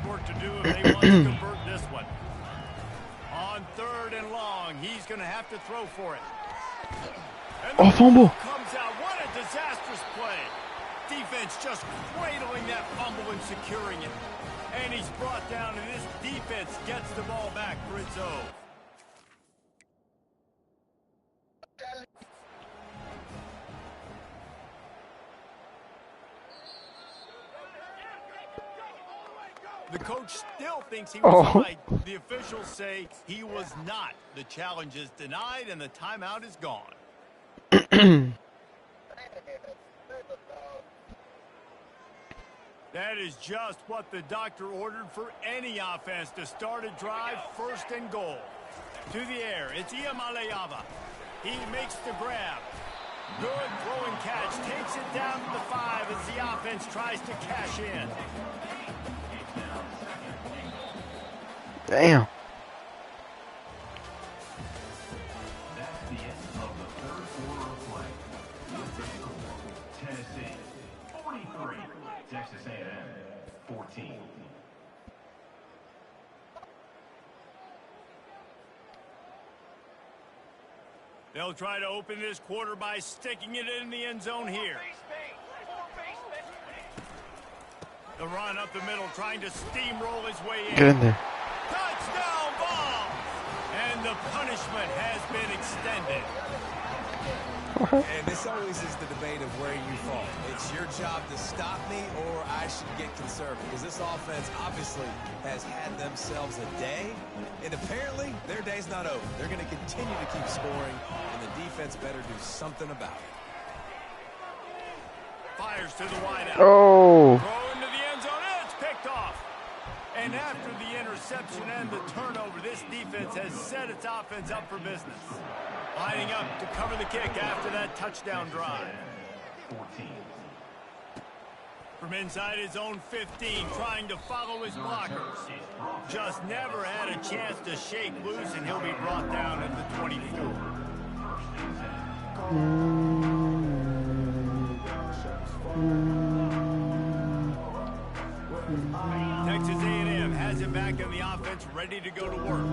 work to do if they want to convert this one. On 3rd and long, he's going to have to throw for it. And the fumble comes out. What a disastrous play. Defense just cradling that fumble and securing it. And he's brought down, and this defense gets the ball back for its own. The coach still thinks he was right. The officials say he was not. The challenge is denied, and the timeout is gone. That is just what the doctor ordered for any offense to start a drive 1st and goal. To the air, it's Ncaa. He makes the grab. Good throwing catch. Takes it down to the 5 as the offense tries to cash in. Damn. That's the end of the 3rd quarter of play. Tennessee 43, Texas A&M 14. They'll try to open this quarter by sticking it in the end zone here. The run up the middle, trying to steamroll his way in. Get in there. Touchdown ball! And the punishment has been extended. And this always is the debate of where you fall. It's your job to stop me, or I should get conservative. Because this offense obviously has had themselves a day, and apparently their day's not over. They're going to continue to keep scoring, and the defense better do something about it. Fires to the wideout. Oh. Throw into the end zone. It's picked off. And after the interception and the turnover, this defense has set its offense up for business. Lining up to cover the kick after that touchdown drive. 14. From inside his own 15, trying to follow his blockers. Just never had a chance to shake loose, and he'll be brought down at the 24. Texas A&M has it back in the offense, ready to go to work.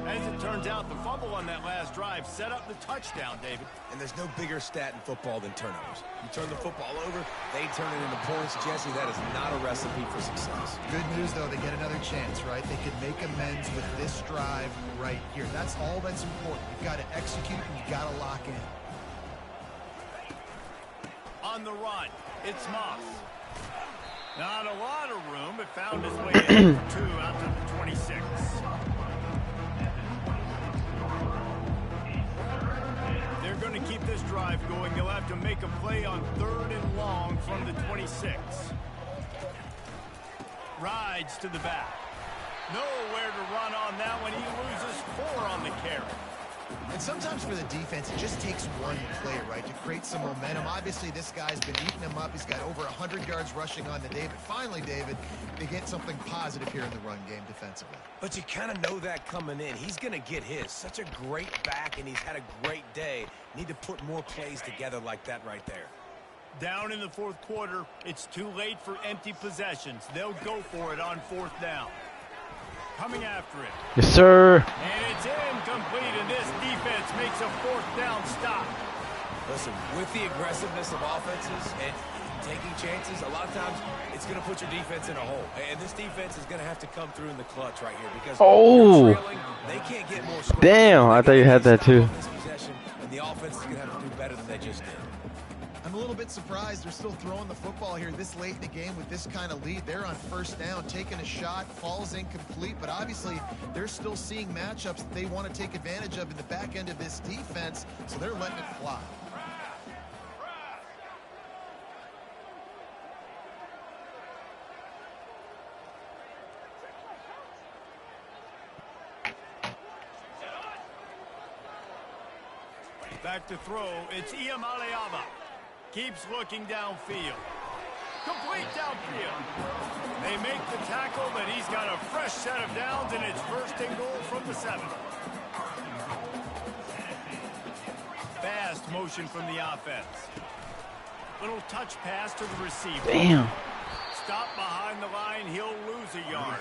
As it turns out, the fumble on that last drive set up the touchdown, David. And there's no bigger stat in football than turnovers. You turn the football over, they turn it into points. Jesse, that is not a recipe for success. Good news, though, they get another chance, right? They could make amends with this drive right here. That's all that's important. You've got to execute, and you've got to lock in. On the run, it's Moss. Not a lot of room, but found his way in for 2 out to the 26. They're going to keep this drive going. They'll have to make a play on 3rd and long from the 26. Rides to the back. Nowhere to run on that one. He loses 4 on the carry. And sometimes for the defense, it just takes one play, right, to create some momentum. Obviously, this guy's been eating him up. He's got over 100 yards rushing on to David. Finally, David, they get something positive here in the run game defensively. But you kind of know that coming in. He's going to get his. Such a great back, and he's had a great day. Need to put more plays together like that right there. Down in the 4th quarter, it's too late for empty possessions. They'll go for it on 4th down. Coming after it. Yes, sir. And it's incomplete, and this defense makes a 4th down stop. Listen, with the aggressiveness of offenses and taking chances, a lot of times it's going to put your defense in a hole. And this defense is going to have to come through in the clutch right here because trailing, they can't get more scoring. Damn, I thought you had that too. And the offense is going to have to do better than they just did. I'm a little bit surprised they're still throwing the football here this late in the game with this kind of lead. They're on 1st down, taking a shot, falls incomplete, but obviously they're still seeing matchups that they want to take advantage of in the back end of this defense, so they're letting it fly. Back to throw, it's Ncaa. Keeps looking downfield. Complete downfield. They make the tackle, but he's got a fresh set of downs, and it's 1st and goal from the 7. Fast motion from the offense. Little touch pass to the receiver. Damn. Stop behind the line. He'll lose a yard.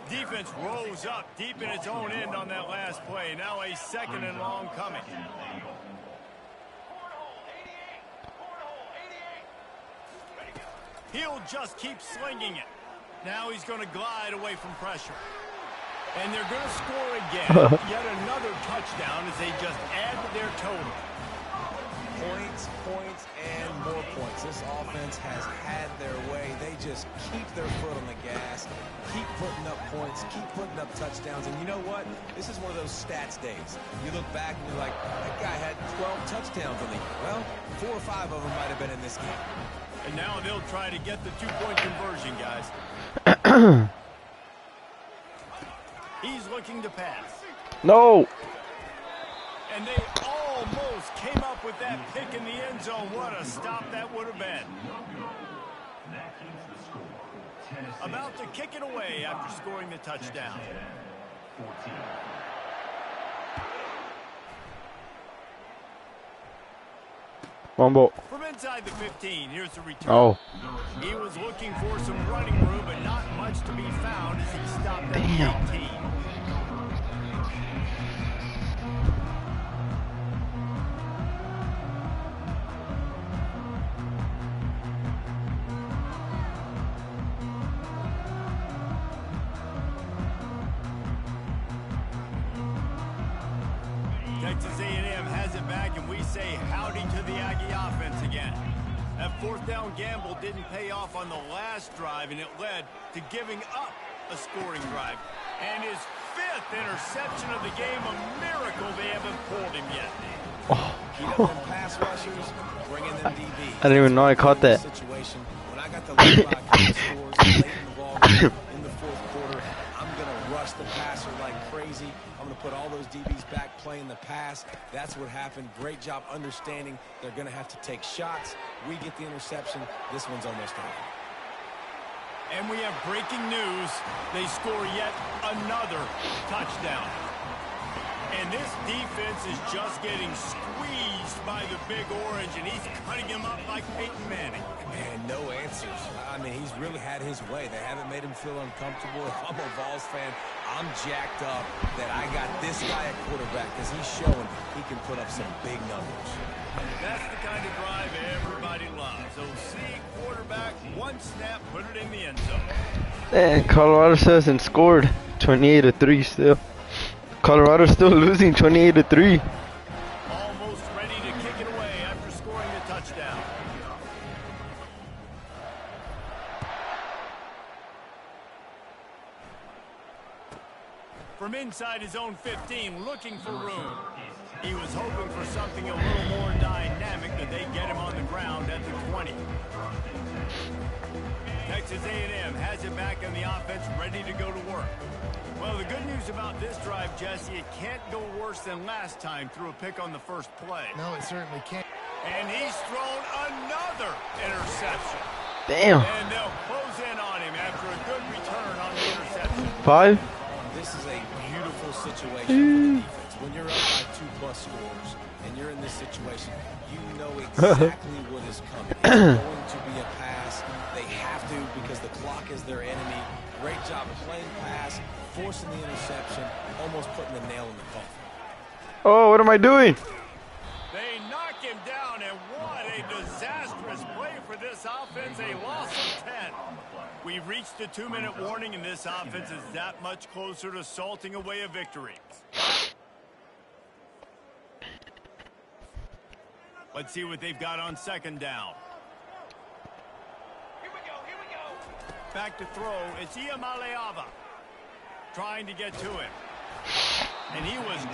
Defense rose up deep in its own end on that last play. Now a 2nd and long coming. He'll just keep slinging it. Now he's going to glide away from pressure. And they're going to score again. Yet another touchdown as they just add to their total. Points, points, and more points. This offense has had their way. They just keep their foot on the gas, keep putting up points, keep putting up touchdowns. And you know what? This is one of those stats days. You look back and you're like, that guy had 12 touchdowns on the year. Well, 4 or 5 of them might have been in this game. And now they'll try to get the 2-point conversion, guys. He's looking to pass. No. And they almost came up with that pick in the end zone. What a stop that would have been. About to kick it away after scoring the touchdown. Wombo. From inside the 15, here's the return. Oh. He was looking for some running room, but not much to be found as he stopped at the 18. Texas A&M has it back, and we say howdy to the Aggie offense again. That 4th down gamble didn't pay off on the last drive, and it led to giving up a scoring drive. And his 5th interception of the game, a miracle they haven't pulled him yet. Keep up them pass rushers, bringing them DBs. I didn't even know I caught that. Situation. When I got the lead by a couple scores late in the ball game, in the 4th quarter, I'm going to rush the passer like crazy. I'm going to put all those DBs back playing the pass. That's what happened. Great job understanding they're going to have to take shots. We get the interception. This one's almost over. And we have breaking news. They score yet another touchdown. And this defense is just getting squeezed by the Big Orange, and he's cutting him up like Peyton Manning. Man, no answers. I mean, he's really had his way. They haven't made him feel uncomfortable. If I'm a Vols fan, I'm jacked up that I got this guy at quarterback because he's showing he can put up some big numbers. That's the kind of drive everybody loves. OC quarterback, one snap, put it in the end zone. And Colorado still hasn't scored. 28-3 still. Colorado's still losing 28-3. Almost ready to kick it away after scoring the touchdown. From inside his own 15, looking for room. He was hoping for something a little more dynamic, that they get him on the ground at the 20. Texas A&M has it back in the offense, ready to go to work. Well, the good news about this drive, Jesse, it can't go worse than last time through a pick on the first play. No, it certainly can't. And he's thrown another interception. Damn. And they'll close in on him after a good return on the interception. 5? This is a beautiful situation for the defense. When you're up by 2+ scores and you're in this situation, you know exactly what is coming. It's going to be a pass. They have to because the clock is their enemy. Great job playing pass, forcing the interception, almost putting the nail in the coffin. Oh, what am I doing? They knock him down, and what a disastrous play for this offense. A loss of 10. We've reached the 2-minute warning, and this offense is that much closer to salting away a victory. Let's see what they've got on 2nd down. Here we go. Back to throw. It's Ncaa trying to get to him. And he was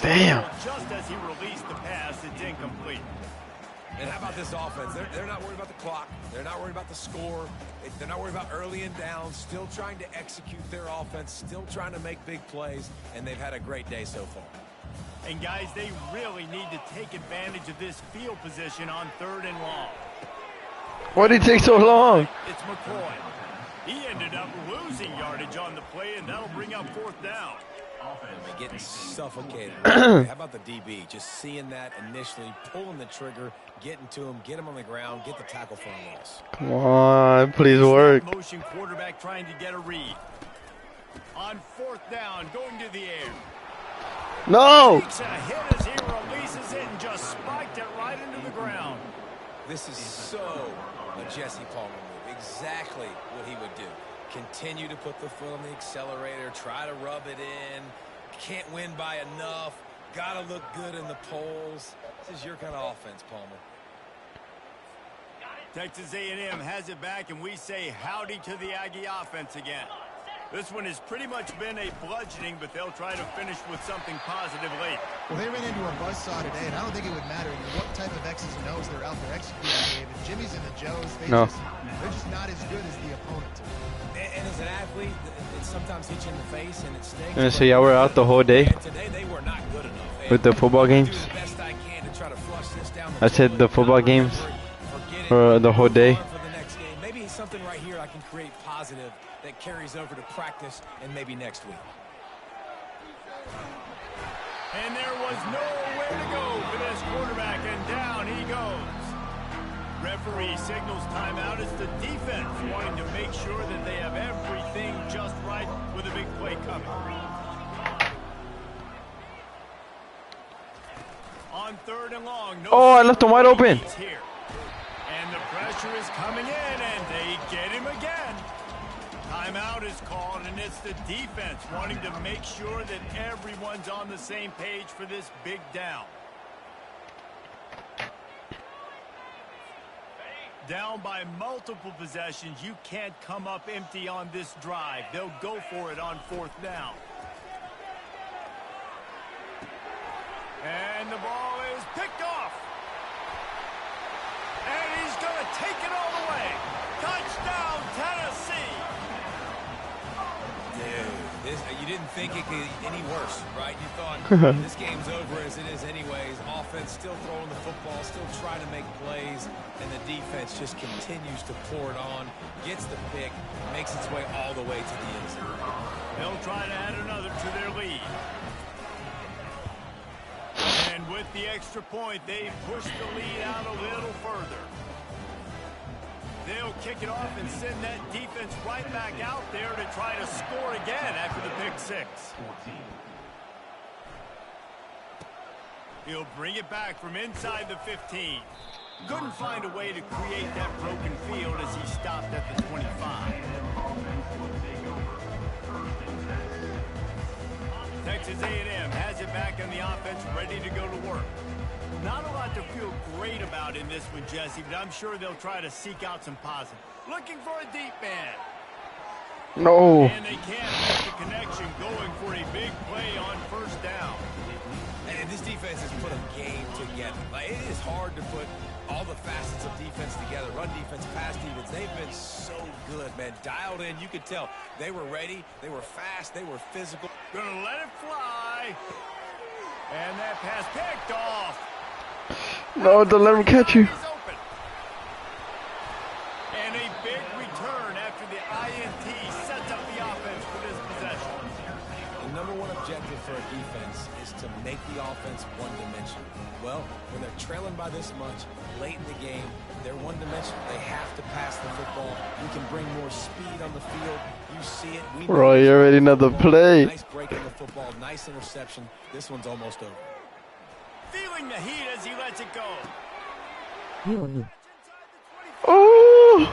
just as he released the pass. It's incomplete. And how about this offense? They're not worried about the clock. They're not worried about the score. They're not worried about early and down. Still trying to execute their offense. Still trying to make big plays. And they've had a great day so far. And, guys, they really need to take advantage of this field position on 3rd and long. Why did it take so long? It's McCoy. He ended up losing yardage on the play, and that'll bring up 4th down. They're getting suffocated. How about the DB? Just seeing that initially, pulling the trigger, getting to him, get him on the ground, get the tackle for a loss. Come on, please work. Motion quarterback trying to get a read. On 4th down, going to the air. No! Takes a hit as he releases it and just spiked it right into the ground. This is so a Jesse Palmer move. Exactly what he would do. Continue to put the foot on the accelerator, try to rub it in. Can't win by enough. Gotta look good in the polls. This is your kind of offense, Palmer. Texas A&M has it back, and we say howdy to the Aggie offense again. This one has pretty much been a bludgeoning, but they'll try to finish with something positive late. Well, they ran into a buzzsaw today, and I don't think it would matter what type of X's and O's they're out there executing, David. Jimmy's and the Joes, they're just not as good as the opponent. And as an athlete, it sometimes hits you in the face, and it stinks. And so y'all were out the whole day Today they were not good enough. with the football games? Do the best I can to try to flush this down I said the football games for the whole day. For the next game. Maybe something right here I can create positive that carries over to practice and maybe next week. And there was nowhere to go for this quarterback, and down he goes. Referee signals timeout as the defense wanting to make sure that they have everything just right with a big play coming. On 3rd and long. No I left him wide open. Here. And the pressure is coming in, and they get him again. Timeout is called, and it's the defense wanting to make sure that everyone's on the same page for this big down. Down by multiple possessions, you can't come up empty on this drive. They'll go for it on 4th down. And the ball is picked off. And he's going to take it all the way. Touchdown, Tennessee. Dude, you didn't think it could get any worse, right? You thought this game's over as it is anyways. Offense still throwing the football, still trying to make plays, and the defense just continues to pour it on, gets the pick, makes its way all the way to the end zone. They'll try to add another to their lead. And with the extra point, they push the lead out a little further. They'll kick it off and send that defense right back out there to try to score again after the pick 6. He'll bring it back from inside the 15. Couldn't find a way to create that broken field as he stopped at the 25. Texas A&M has it back on the offense, ready to go to work. Not a lot to feel great about in this one, Jesse, but I'm sure they'll try to seek out some positive. Looking for a deep man. No. And they can't make the connection, going for a big play on 1st down. And this defense has put a game together. Like, it is hard to put all the facets of defense together. Run defense, pass defense. They've been so good, man. Dialed in. You could tell they were ready. They were fast. They were physical. Gonna let it fly. And that pass picked off. No, don't let him catch you. He's open. And a big return after the INT sets up the offense for this possession. The number one objective for a defense is to make the offense one-dimensional. Well, when they're trailing by this much, late in the game, they're one-dimensional. They have to pass the football. We can bring more speed on the field. You see it. Bro, you already know the play. Nice break on the football. Nice interception. This one's almost over. Feeling the heat as he lets it go. Oh!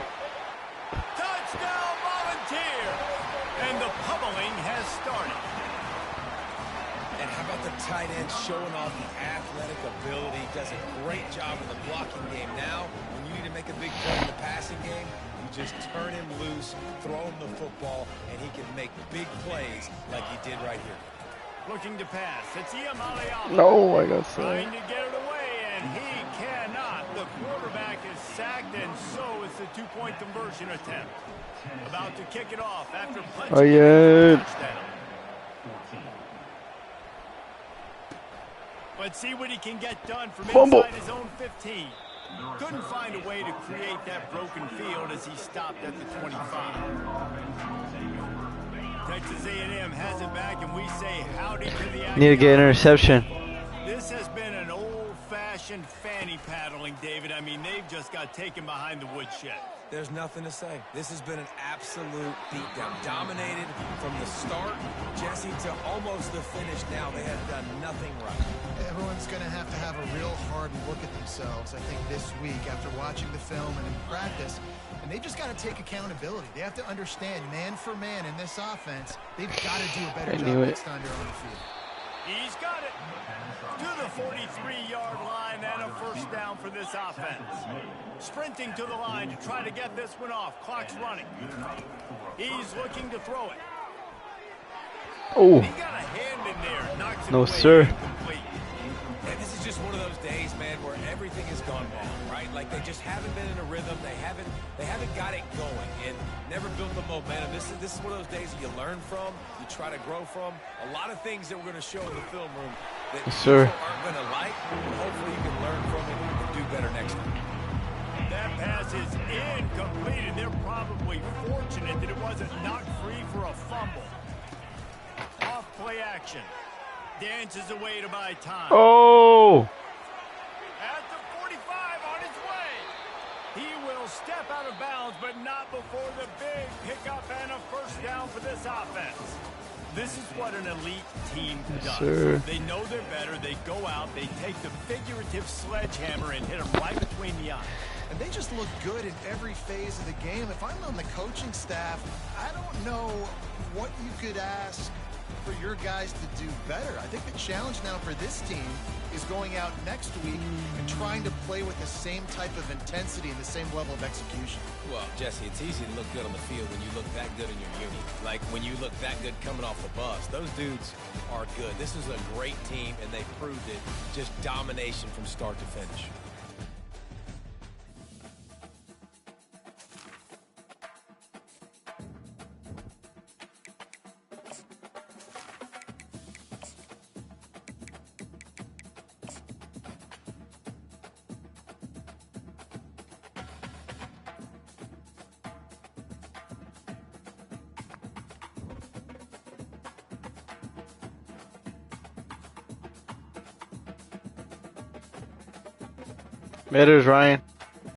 Touchdown, Volunteer! And the pummeling has started. And how about the tight end showing off the athletic ability? Does a great job in the blocking game. Now, when you need to make a big play in the passing game, you just turn him loose, throw him the football, and he can make big plays like he did right here. Looking to pass. It's Ncaa. No, I got Trying sacked. to get it away, and he cannot. The quarterback is sacked, and so is the two-point conversion attempt. About to kick it off after punching it in for a touchdown. Let's see what he can get done from Fumble. inside his own 15. Couldn't find a way to create that broken field as he stopped at the 25. Texas A&M has it back, and we say howdy to the Aggies. Need to get an interception. This has been an old-fashioned fanny paddling, David. I mean, they've just got taken behind the woodshed. There's nothing to say. This has been an absolute beatdown. Dominated from the start, Jesse, to almost the finish now. They have done nothing right. Everyone's going to have a real hard look at themselves, I think, this week after watching the film and in practice. And they just got to take accountability. They have to understand, man for man in this offense, they've got to do a better job next time they're on the field. He's got it to the 43-yard line and a first down for this offense. Sprinting to the line to try to get this one off. Clock's running. He's looking to throw it. Oh. He got a hand in there. Knocks it No, away. sir. Incomplete. And this is just one of those days, man, where everything has gone wrong, right? Like they just haven't been in a rhythm. They haven't got it going and never built the momentum. This is one of those days that you learn from, you try to grow from. A lot of things that we're going to show in the film room that Yes, people aren't going to like. Hopefully you can learn from it and do better next time. That pass is incomplete, and they're probably fortunate that it wasn't knocked free for a fumble. Off play action. Dances away to buy time. Oh. At the 45 on his way. He will step out of bounds, but not before the big pickup and a first down for this offense. This is what an elite team does. Sir. They know they're better. They go out, they take the figurative sledgehammer and hit them right between the eyes. And they just look good in every phase of the game. If I'm on the coaching staff, I don't know what you could ask for your guys to do better. I think the challenge now for this team is going out next week and trying to play with the same type of intensity and the same level of execution. Well, Jesse, it's easy to look good on the field when you look that good in your uni. Like when you look that good coming off the bus. Those dudes are good. This is a great team, and they proved it. Just domination from start to finish. Matters, Ryan.